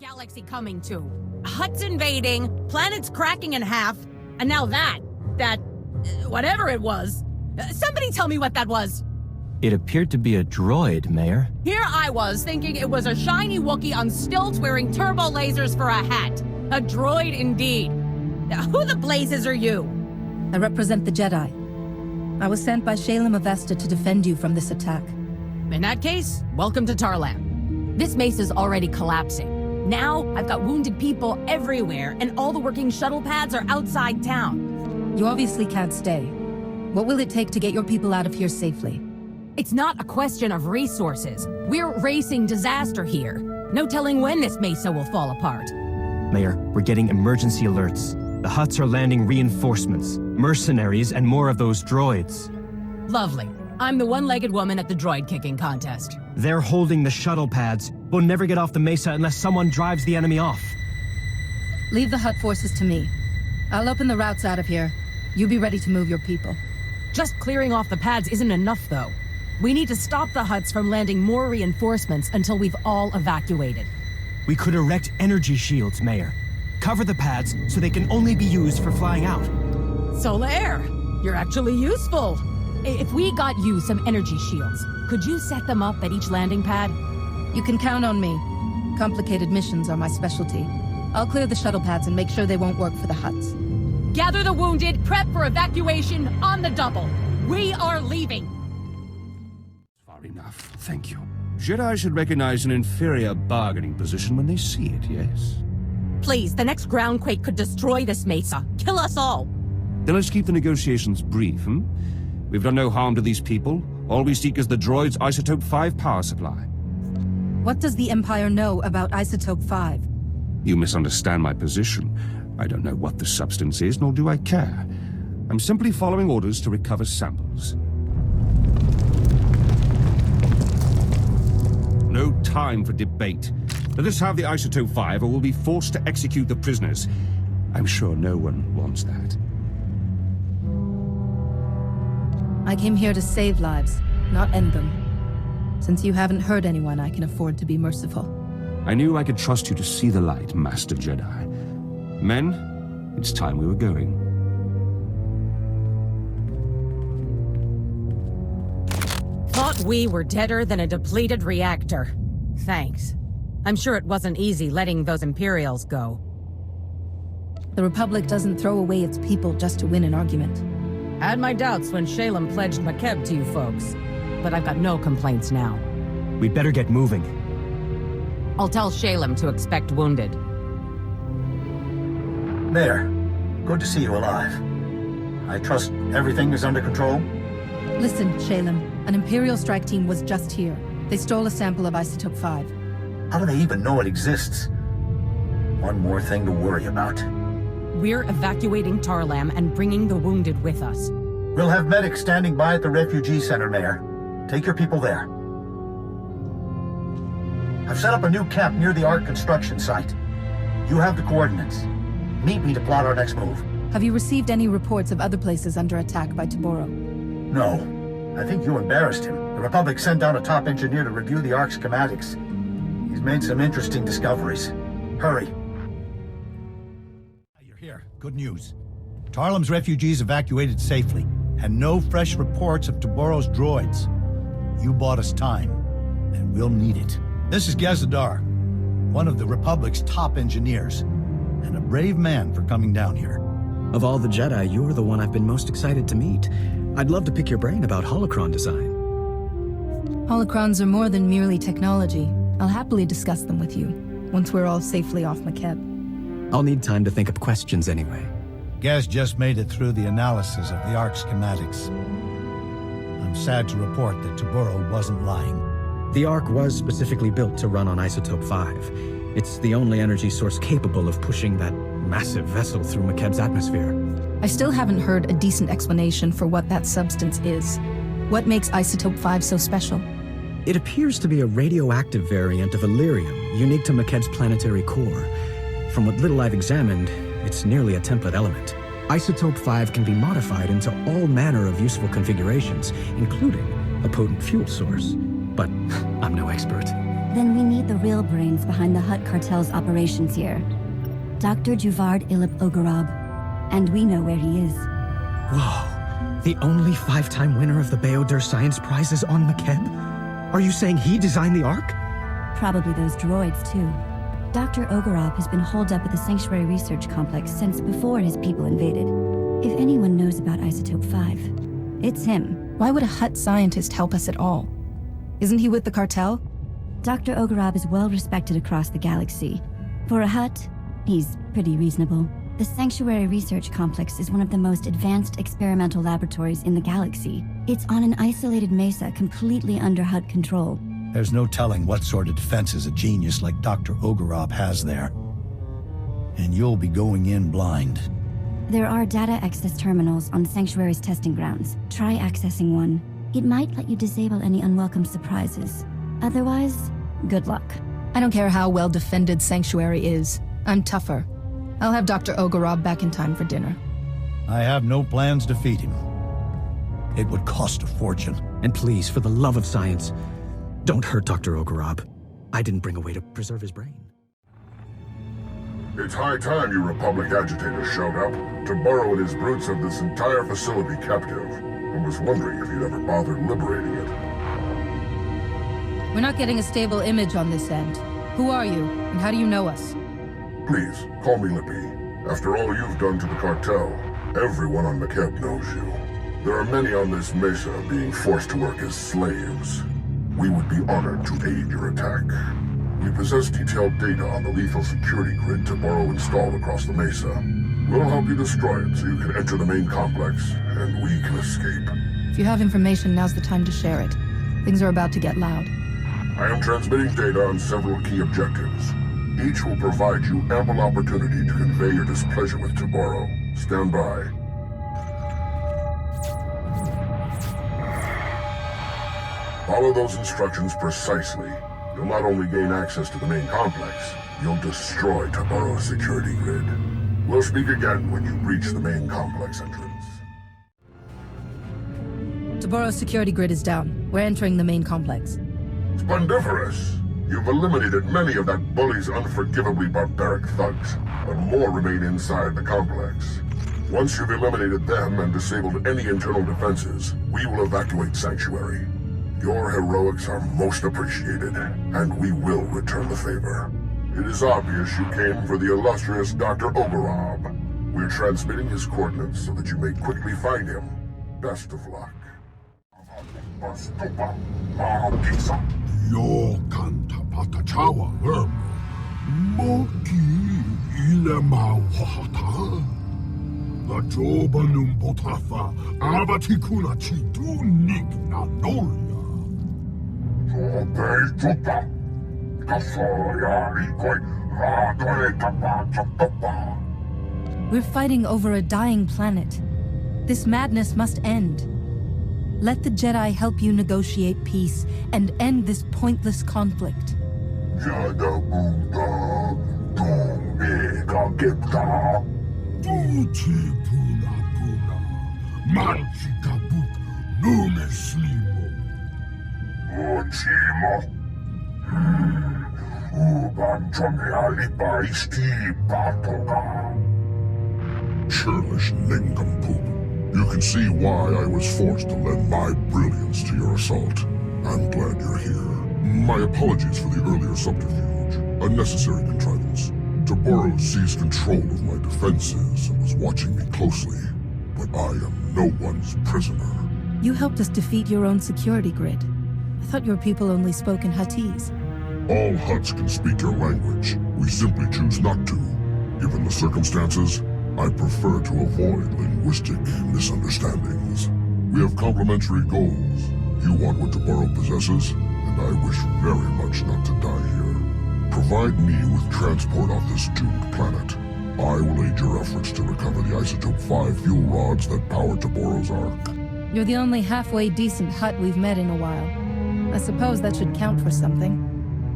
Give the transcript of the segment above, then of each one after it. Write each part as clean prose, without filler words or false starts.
galaxy coming to? Huts invading, planets cracking in half, and now whatever it was. Somebody tell me what that was. It appeared to be a droid, Mayor. Here I was, thinking it was a shiny Wookiee on stilts wearing turbo lasers for a hat. A droid indeed. Who the blazes are you? I represent the Jedi. I was sent by Shalem Avesta to defend you from this attack. In that case, welcome to Tarlam. This mesa's already collapsing. Now, I've got wounded people everywhere, and all the working shuttle pads are outside town. You obviously can't stay. What will it take to get your people out of here safely? It's not a question of resources. We're racing disaster here. No telling when this mesa will fall apart. Mayor, we're getting emergency alerts. The Hutts are landing reinforcements, mercenaries, and more of those droids. Lovely. I'm the one-legged woman at the droid kicking contest. They're holding the shuttle pads. We'll never get off the mesa unless someone drives the enemy off. Leave the Hutt forces to me. I'll open the routes out of here. You be ready to move your people. Just clearing off the pads isn't enough, though. We need to stop the Hutts from landing more reinforcements until we've all evacuated. We could erect energy shields, Mayor. Cover the pads so they can only be used for flying out. Solaire, you're actually useful. If we got you some energy shields, could you set them up at each landing pad? You can count on me. Complicated missions are my specialty. I'll clear the shuttle pads and make sure they won't work for the Hutts. Gather the wounded, prep for evacuation on the double. We are leaving. Far enough, thank you. Jedi should recognize an inferior bargaining position when they see it, yes? Please, the next groundquake could destroy this mesa. Kill us all. Then let's keep the negotiations brief, hmm? We've done no harm to these people. All we seek is the droid's Isotope 5 power supply. What does the Empire know about Isotope 5? You misunderstand my position. I don't know what the substance is, nor do I care. I'm simply following orders to recover samples. No time for debate. Let us have the Isotope 5, or we'll be forced to execute the prisoners. I'm sure no one wants that. I came here to save lives, not end them. Since you haven't hurt anyone, I can afford to be merciful. I knew I could trust you to see the light, Master Jedi. Men, it's time we were going. Thought we were deader than a depleted reactor. Thanks. I'm sure it wasn't easy letting those Imperials go. The Republic doesn't throw away its people just to win an argument. Had my doubts when Shalem pledged Makeb to you folks, but I've got no complaints now. We'd better get moving. I'll tell Shalem to expect wounded. Mayor, good to see you alive. I trust everything is under control? Listen, Shalem, an Imperial strike team was just here. They stole a sample of Isotope 5. How do they even know it exists? One more thing to worry about. We're evacuating Tarlam and bringing the wounded with us. We'll have medics standing by at the refugee center, Mayor. Take your people there. I've set up a new camp near the Ark construction site. You have the coordinates. Meet me to plot our next move. Have you received any reports of other places under attack by Toboro? No. I think you embarrassed him. The Republic sent down a top engineer to review the Ark's schematics. He's made some interesting discoveries. Hurry. You're here. Good news. Tarlam's refugees evacuated safely, and no fresh reports of Toboro's droids. You bought us time, and we'll need it. This is Gazadar, one of the Republic's top engineers, and a brave man for coming down here. Of all the Jedi, you're the one I've been most excited to meet. I'd love to pick your brain about holocron design. Holocrons are more than merely technology. I'll happily discuss them with you, once we're all safely off Makeb. I'll need time to think up questions anyway. Gaz just made it through the analysis of the Ark schematics. I'm sad to report that Toboro wasn't lying. The Ark was specifically built to run on Isotope 5. It's the only energy source capable of pushing that massive vessel through Makeb's atmosphere. I still haven't heard a decent explanation for what that substance is. What makes Isotope 5 so special? It appears to be a radioactive variant of Illyrium, unique to Makeb's planetary core. From what little I've examined, it's nearly a template element. Isotope 5 can be modified into all manner of useful configurations, including a potent fuel source. But I'm no expert. Then we need located the real brains behind the Hutt cartel's operations here. Dr. Juvard Ilip Ogorob. And we know where he is. Whoa. The only 5-time winner of the Beodur Science Prize is on Makeb? Are you saying he designed the Ark? Probably those droids, too. Dr. Ogorob has been holed up at the Sanctuary Research Complex since before his people invaded. If anyone knows about Isotope 5, it's him. Why would a Hutt scientist help us at all? Isn't he with the cartel? Dr. Ogorob is well respected across the galaxy. For a Hutt, he's pretty reasonable. The Sanctuary Research Complex is one of the most advanced experimental laboratories in the galaxy. It's on an isolated mesa completely under Hutt control. There's no telling what sort of defenses a genius like Dr. Ogorob has there. And you'll be going in blind. There are data access terminals on Sanctuary's testing grounds. Try accessing one. It might let you disable any unwelcome surprises. Otherwise, good luck. I don't care how well defended Sanctuary is. I'm tougher. I'll have Dr. Ogorob back in time for dinner. I have no plans to feed him. It would cost a fortune. And please, for the love of science, don't hurt Dr. Ogorob. I didn't bring a way to preserve his brain. It's high time you Republic agitators showed up. Tomorrow and his brutes have this entire facility captive. I was wondering if you'd ever bothered liberating it. We're not getting a stable image on this end. Who are you, and how do you know us? Please, call me Lippy. After all you've done to the cartel, everyone on Makeb knows you. There are many on this mesa being forced to work as slaves. We would be honored to aid your attack. We possess detailed data on the lethal security grid Taboro installed across the mesa. We'll help you destroy it so you can enter the main complex, and we can escape. If you have information, now's the time to share it. Things are about to get loud. I am transmitting data on several key objectives. Each will provide you ample opportunity to convey your displeasure with Taboro. Stand by. Follow those instructions precisely. You'll not only gain access to the main complex, you'll destroy Taboro's security grid. We'll speak again when you reach the main complex entrance. Taboro's security grid is down. We're entering the main complex. Splendiferous! You've eliminated many of that bully's unforgivably barbaric thugs, but more remain inside the complex. Once you've eliminated them and disabled any internal defenses, we will evacuate Sanctuary. Your heroics are most appreciated, and we will return the favor. It is obvious you came for the illustrious Dr. Ogorob. We're transmitting his coordinates so that you may quickly find him. Best of luck. Yo canta patachawa moki ile mawata la joba num botafa abatikuna chitu nik na nolia Jobe juta kasoya ikoi radore tapa chapapa. We're fighting over a dying planet. This madness must end. Let the Jedi help you negotiate peace and end this pointless conflict. Jada Buddha, Domega Gepta, Duchi Puna Puna, Magica Book, Nume Slimo, Ochimo, Ubanchome Alipa Isti Patoga, Churlish Nincompoop. You can see why I was forced to lend my brilliance to your assault. I'm glad you're here. My apologies for the earlier subterfuge. A necessary contrivance. Taboro seized control of my defenses and was watching me closely. But I am no one's prisoner. You helped us defeat your own security grid. I thought your people only spoke in Huttese. All Hutts can speak your language. We simply choose not to. Given the circumstances, I prefer to avoid linguistic misunderstandings. We have complementary goals. You want what Taboro possesses, and I wish very much not to die here. Provide me with transport off this doomed planet. I will aid your efforts to recover the Isotope 5 fuel rods that power Taboro's Ark. You're the only halfway decent Hutt we've met in a while. I suppose that should count for something.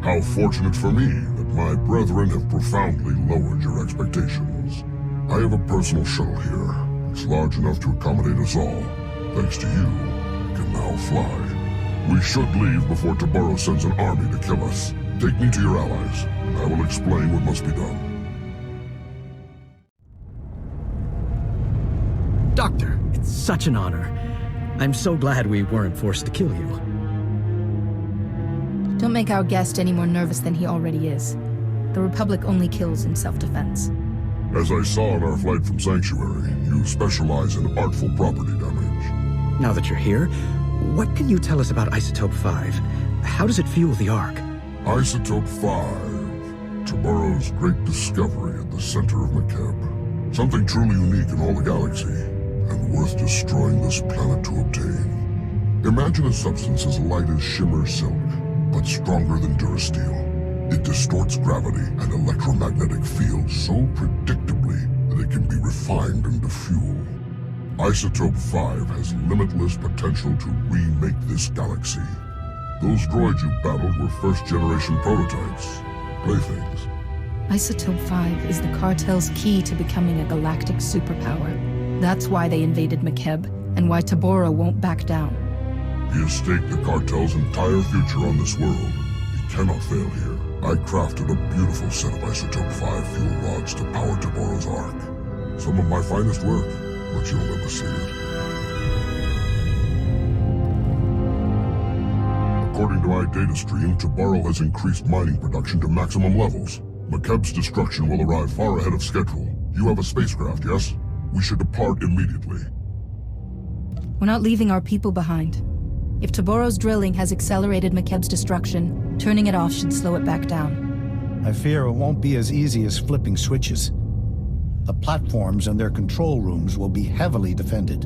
How fortunate for me that my brethren have profoundly lowered your expectations. I have a personal shuttle here. It's large enough to accommodate us all. Thanks to you, we can now fly. We should leave before Taboro sends an army to kill us. Take me to your allies, and I will explain what must be done. Doctor, it's such an honor. I'm so glad we weren't forced to kill you. Don't make our guest any more nervous than he already is. The Republic only kills in self-defense. As I saw on our flight from Sanctuary, you specialize in artful property damage. Now that you're here, what can you tell us about Isotope 5? How does it fuel the Ark? Isotope 5, Taborou's great discovery at the center of McKeb. Something truly unique in all the galaxy, and worth destroying this planet to obtain. Imagine a substance as light as shimmer silk, but stronger than Durasteel. It distorts gravity and electromagnetic fields so predictably that it can be refined into fuel. Isotope 5 has limitless potential to remake this galaxy. Those droids you battled were first-generation prototypes, playthings. Isotope 5 is the cartel's key to becoming a galactic superpower. That's why they invaded McKeb, and why Taborou won't back down. He has staked the cartel's entire future on this world. He cannot fail here. I crafted a beautiful set of Isotope 5 fuel rods to power Taborou's Ark. Some of my finest work, but you'll never see it. According to my data stream, Taborou has increased mining production to maximum levels. McKeb's destruction will arrive far ahead of schedule. You have a spacecraft, yes? We should depart immediately. We're not leaving our people behind. If Taborou's drilling has accelerated McKeb's destruction, turning it off should slow it back down. I fear it won't be as easy as flipping switches. The platforms and their control rooms will be heavily defended.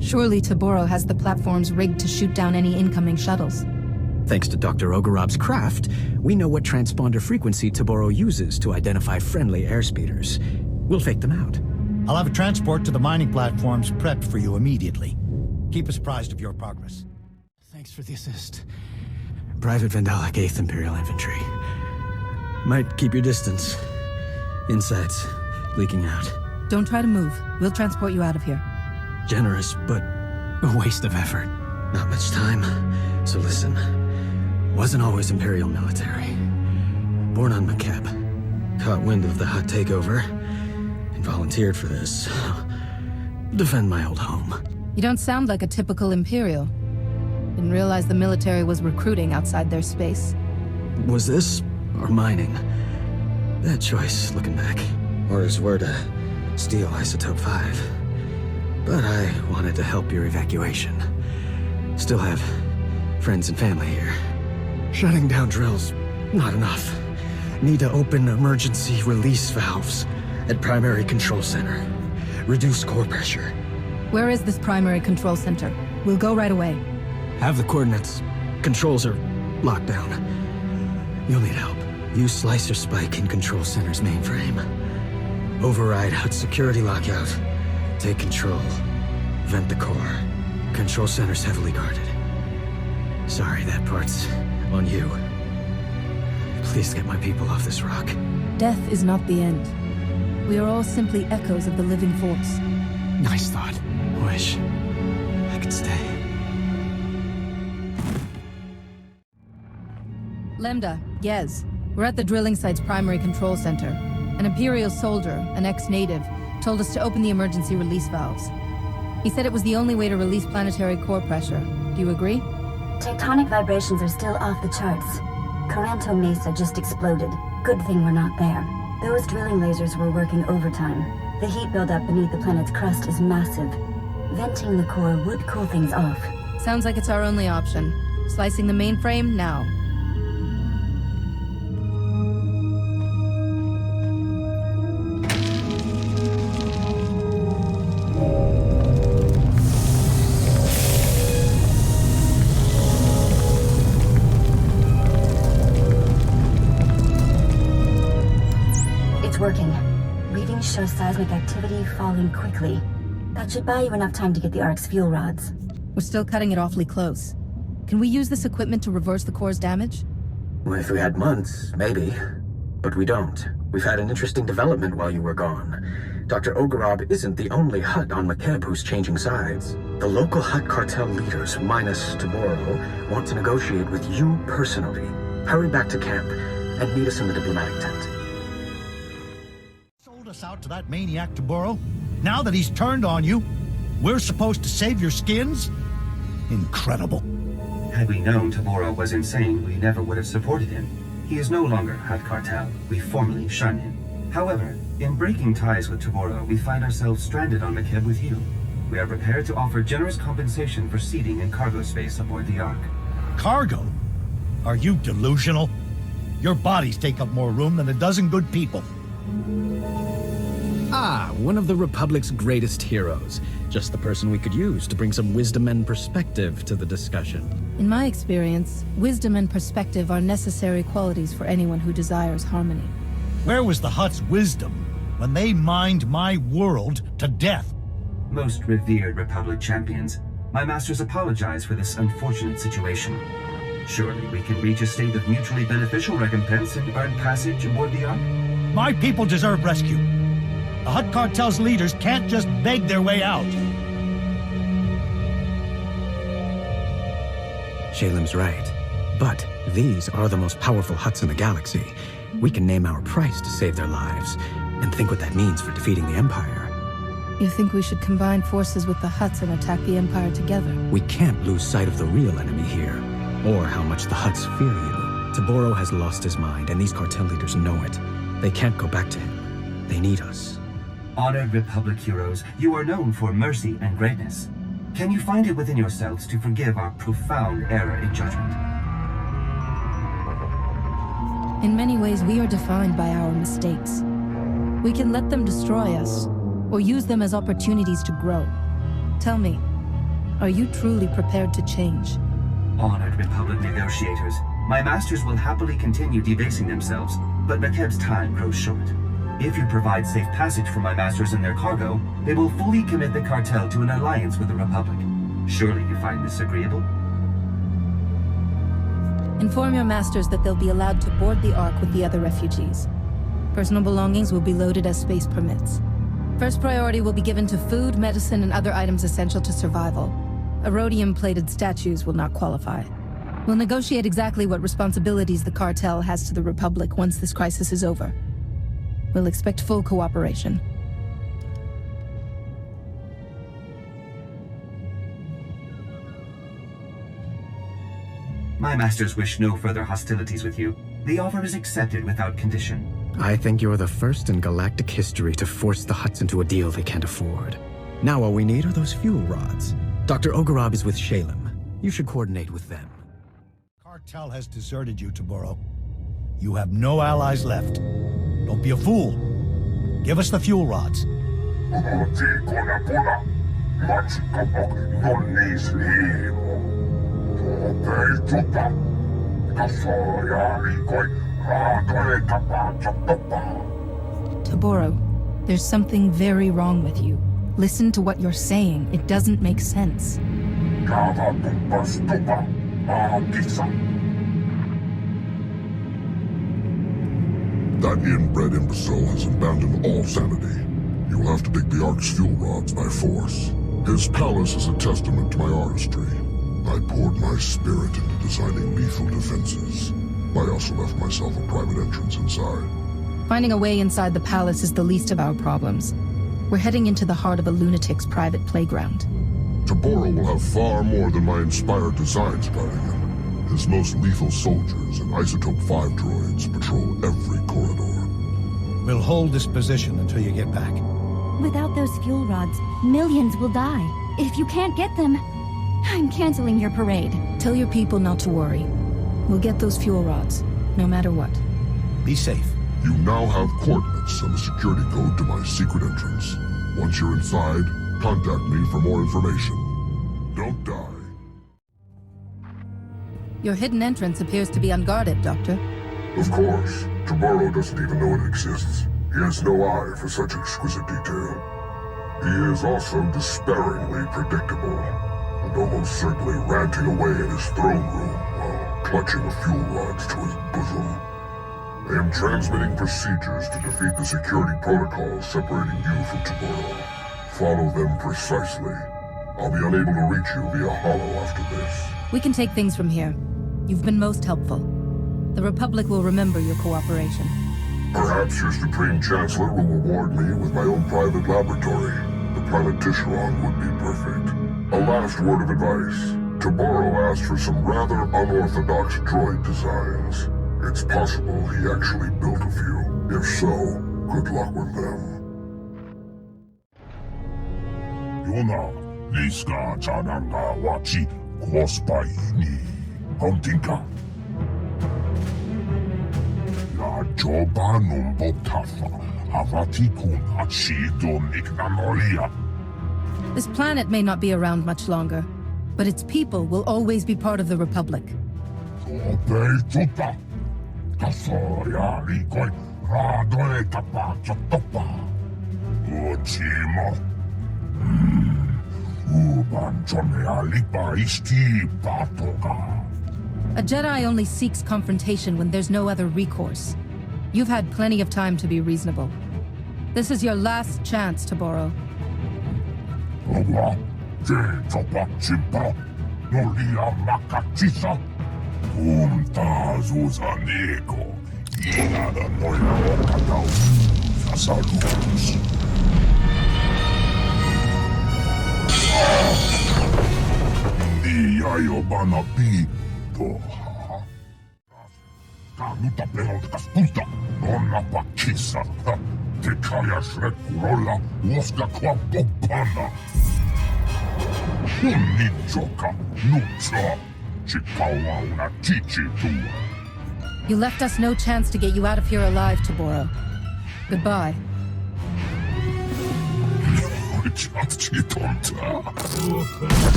Surely Taborou has the platforms rigged to shoot down any incoming shuttles. Thanks to Dr. Ogorob's craft, we know what transponder frequency Taborou uses to identify friendly airspeeders. We'll fake them out. I'll have a transport to the mining platforms prepped for you immediately. Keep us apprised of your progress. Thanks for the assist. Private Vandalic 8th Imperial Infantry. Might keep your distance. Insides leaking out. Don't try to move. We'll transport you out of here. Generous, but a waste of effort. Not much time, so listen. Wasn't always Imperial military. Born on McKeb. Caught wind of the Hutt takeover, and volunteered for this. Defend my old home. You don't sound like a typical Imperial. Didn't realize the military was recruiting outside their space. Was this, or mining? Bad choice, looking back. Orders were to steal Isotope 5. But I wanted to help your evacuation. Still have friends and family here. Shutting down drills, not enough. Need to open emergency release valves at Primary Control Center. Reduce core pressure. Where is this Primary Control Center? We'll go right away. Have the coordinates. Controls are locked down. You'll need help. Use Slicer Spike in Control Center's mainframe. Override Hutt security lockout. Take control. Vent the core. Control Center's heavily guarded. Sorry, that part's on you. Please get my people off this rock. Death is not the end. We are all simply echoes of the living force. Nice thought. Wish I could stay. Lambda, Yez. We're at the drilling site's primary control center. An Imperial soldier, an ex-native, told us to open the emergency release valves. He said it was the only way to release planetary core pressure. Do you agree? Tectonic vibrations are still off the charts. Coranto Mesa just exploded. Good thing we're not there. Those drilling lasers were working overtime. The heat buildup beneath the planet's crust is massive. Venting the core would cool things off. Sounds like it's our only option. Slicing the mainframe now. Working. Readings show seismic activity falling quickly. That should buy you enough time to get the Ark's fuel rods. We're still cutting it awfully close. Can we use this equipment to reverse the core's damage? Well, if we had months, maybe. But we don't. We've had an interesting development while you were gone. Dr. Ogorob isn't the only Hutt on McKeb who's changing sides. The local Hutt cartel leaders, minus Taborou, want to negotiate with you personally. Hurry back to camp and meet us in the diplomatic tent. Sold us out to that maniac Toboro? Now that he's turned on you, we're supposed to save your skins? Incredible. Had we known Toboro was insane, we never would have supported him. He is no longer Hutt Cartel. We formally shun him. However, in breaking ties with Toboro, we find ourselves stranded on Makeb with you. We are prepared to offer generous compensation for seating and cargo space aboard the Ark. Cargo? Are you delusional? Your bodies take up more room than a dozen good people. Ah, one of the Republic's greatest heroes. Just the person we could use to bring some wisdom and perspective to the discussion. In my experience, wisdom and perspective are necessary qualities for anyone who desires harmony. Where was the Hutt's wisdom when they mined my world to death? Most revered Republic champions, my masters apologize for this unfortunate situation. Surely we can reach a state of mutually beneficial recompense and earn passage aboard the Ark? My people deserve rescue. The Hutt Cartel's leaders can't just beg their way out. Shalem's right. But these are the most powerful Hutts in the galaxy. We can name our price to save their lives, and think what that means for defeating the Empire. You think we should combine forces with the Hutts and attack the Empire together? We can't lose sight of the real enemy here, or how much the Hutts fear you. Toboro has lost his mind, and these cartel leaders know it. They can't go back to him. They need us. Honored Republic heroes, you are known for mercy and greatness. Can you find it within yourselves to forgive our profound error in judgment? In many ways, we are defined by our mistakes. We can let them destroy us, or use them as opportunities to grow. Tell me, are you truly prepared to change? Honored Republic negotiators, my masters will happily continue debasing themselves, but Makeb's time grows short. If you provide safe passage for my masters and their cargo, they will fully commit the cartel to an alliance with the Republic. Surely you find this agreeable? Inform your masters that they'll be allowed to board the Ark with the other refugees. Personal belongings will be loaded as space permits. First priority will be given to food, medicine, and other items essential to survival. Rhodium-plated statues will not qualify. We'll negotiate exactly what responsibilities the cartel has to the Republic once this crisis is over. We'll expect full cooperation. My masters wish no further hostilities with you. The offer is accepted without condition. I think you're the first in galactic history to force the Hutts into a deal they can't afford. Now all we need are those fuel rods. Dr. Ogorab is with Shalem. You should coordinate with them. Cartel has deserted you, Toboro. You have no allies left. Don't be a fool. Give us the fuel rods. Toboro, there's something very wrong with you. Listen to what you're saying. It doesn't make sense. That inbred imbecile has abandoned all sanity. You will have to dig the Ark's fuel rods by force. His palace is a testament to my artistry. I poured my spirit into designing lethal defenses. I also left myself a private entrance inside. Finding a way inside the palace is the least of our problems. We're heading into the heart of a lunatic's private playground. Toboro will have far more than my inspired designs guarding him. His most lethal soldiers and Isotope 5 droids patrol every corridor. We'll hold this position until you get back. Without those fuel rods, millions will die. If you can't get them, I'm canceling your parade. Tell your people not to worry. We'll get those fuel rods, no matter what. Be safe. You now have coordinates and the security code to my secret entrance. Once you're inside, contact me for more information. Don't die. Your hidden entrance appears to be unguarded, Doctor. Of course. Toboro doesn't even know it exists. He has no eye for such exquisite detail. He is also despairingly predictable, and almost certainly ranting away in his throne room while clutching the fuel rods to his bosom. I am transmitting procedures to defeat the security protocols separating you from Toboro. Follow them precisely. I'll be unable to reach you via holo after this. We can take things from here. You've been most helpful. The Republic will remember your cooperation. Perhaps your Supreme Chancellor will reward me with my own private laboratory. The planet Tisharon would be perfect. A last word of advice. Taboro asked for some rather unorthodox droid designs. It's possible he actually built a few. If so, good luck with them. Yona, Niska Chananga Wachi, Kwospaini, Hontinka. La Joba Numbotafa, Havatikun Hachido Niknanolia. This planet may not be around much longer, but its people will always be part of the Republic. Obeituta, Kasoya Rikoi, Radoe Tapa Chotopa, Uchimo. A Jedi only seeks confrontation when there's no other recourse. You've had plenty of time to be reasonable. This is your last chance, Taboro. Iaiobana Pito. Kanuta pelontas puta. Onna pakissa. Tekaya shrekurolla. Woska kwa popana. Hunnijoka. Nutsa. Chikawa una chichitua. You left us no chance to get you out of here alive, Taboro. Goodbye.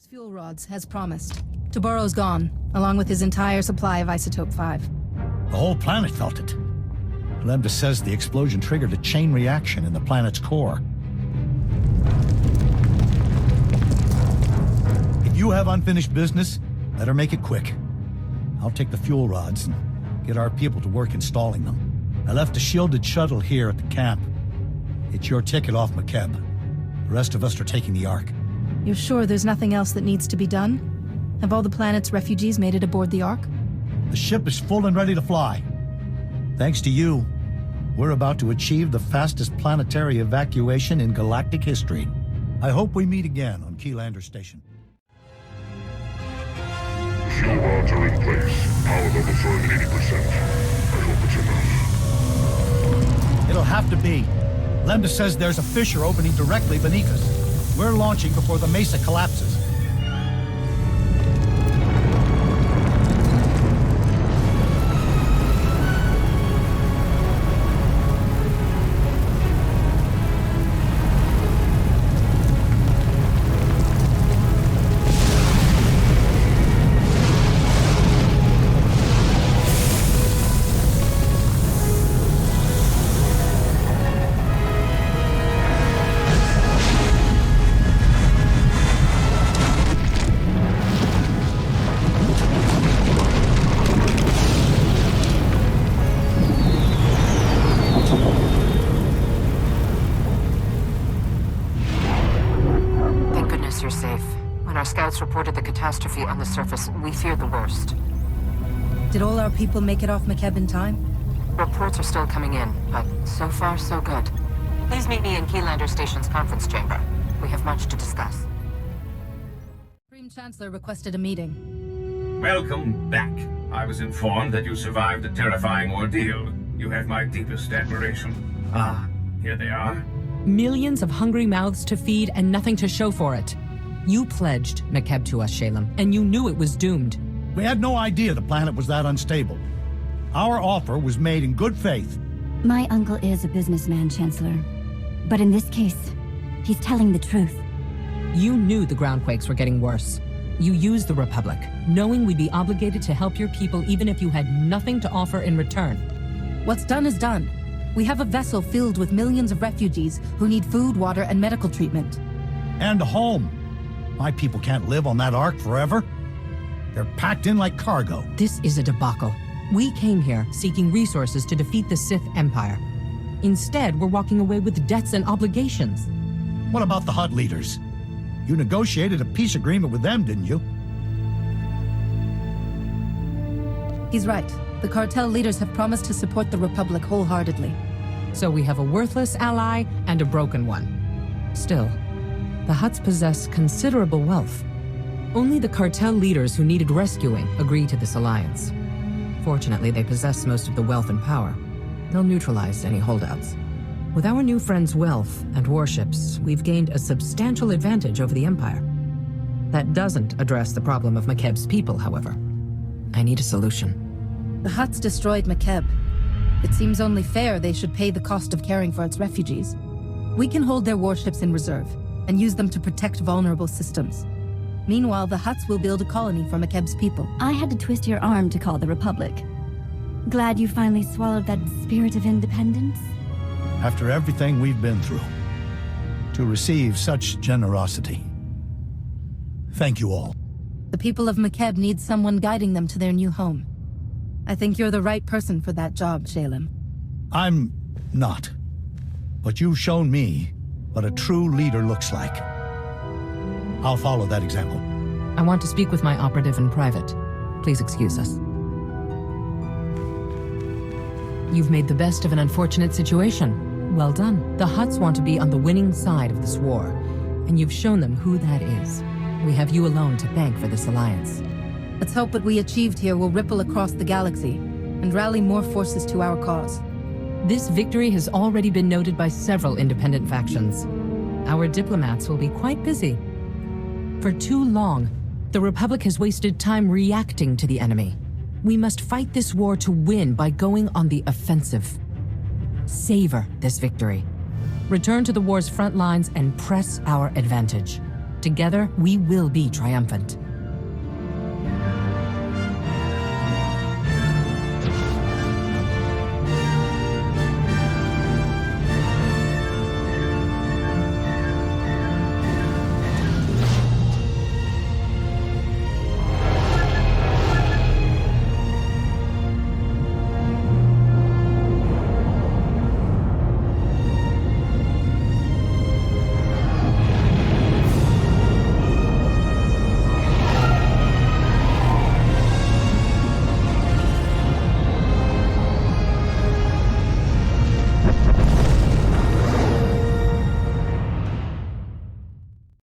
Fuel rods, as promised. Taboro's gone, along with his entire supply of Isotope 5. The whole planet felt it. Lambda says the explosion triggered a chain reaction in the planet's core. If you have unfinished business, better make it quick. I'll take the fuel rods and get our people to work installing them. I left a shielded shuttle here at the camp. It's your ticket off McKeb. The rest of us are taking the Ark. You're sure there's nothing else that needs to be done? Have all the planet's refugees made it aboard the Ark? The ship is full and ready to fly. Thanks to you, we're about to achieve the fastest planetary evacuation in galactic history. I hope we meet again on Keylander Station. Fuel rods are in place. Power levels are at 80%. I hope it's enough. It'll have to be. Lambda says there's a fissure opening directly beneath us. We're launching before the mesa collapses. Reported the catastrophe on the surface. We feared the worst. Did all our people make it off McKeb in time? Reports are still coming in, but so far so good. Please meet me in Keylander Station's conference chamber. We have much to discuss. Supreme Chancellor requested a meeting. Welcome back. I was informed that you survived a terrifying ordeal. You have my deepest admiration. Ah, here they are. Millions of hungry mouths to feed and nothing to show for it. You pledged McKeb to us, Shalem, and you knew it was doomed. We had no idea the planet was that unstable. Our offer was made in good faith. My uncle is a businessman, Chancellor. But in this case, he's telling the truth. You knew the groundquakes were getting worse. You used the Republic, knowing we'd be obligated to help your people even if you had nothing to offer in return. What's done is done. We have a vessel filled with millions of refugees who need food, water, and medical treatment. And a home. My people can't live on that Ark forever. They're packed in like cargo. This is a debacle. We came here seeking resources to defeat the Sith Empire. Instead, we're walking away with debts and obligations. What about the Hutt leaders? You negotiated a peace agreement with them, didn't you? He's right. The cartel leaders have promised to support the Republic wholeheartedly. So we have a worthless ally and a broken one. Still, the Hutts possess considerable wealth. Only the cartel leaders who needed rescuing agreed to this alliance. Fortunately, they possess most of the wealth and power. They'll neutralize any holdouts. With our new friend's wealth and warships, we've gained a substantial advantage over the Empire. That doesn't address the problem of Makeb's people, however. I need a solution. The Hutts destroyed Makeb. It seems only fair they should pay the cost of caring for its refugees. We can hold their warships in reserve and use them to protect vulnerable systems. Meanwhile, the Hutts will build a colony for Makeb's people. I had to twist your arm to call the Republic. Glad you finally swallowed that spirit of independence? After everything we've been through, to receive such generosity. Thank you all. The people of Makeb need someone guiding them to their new home. I think you're the right person for that job, Shalem. I'm not. But you've shown me what a true leader looks like. I'll follow that example. I want to speak with my operative in private. Please excuse us. You've made the best of an unfortunate situation. Well done. The Hutts want to be on the winning side of this war, and you've shown them who that is. We have you alone to thank for this alliance. Let's hope what we achieved here will ripple across the galaxy and rally more forces to our cause. This victory has already been noted by several independent factions. Our diplomats will be quite busy. For too long, the Republic has wasted time reacting to the enemy. We must fight this war to win by going on the offensive. Savor this victory. Return to the war's front lines and press our advantage. Together, we will be triumphant.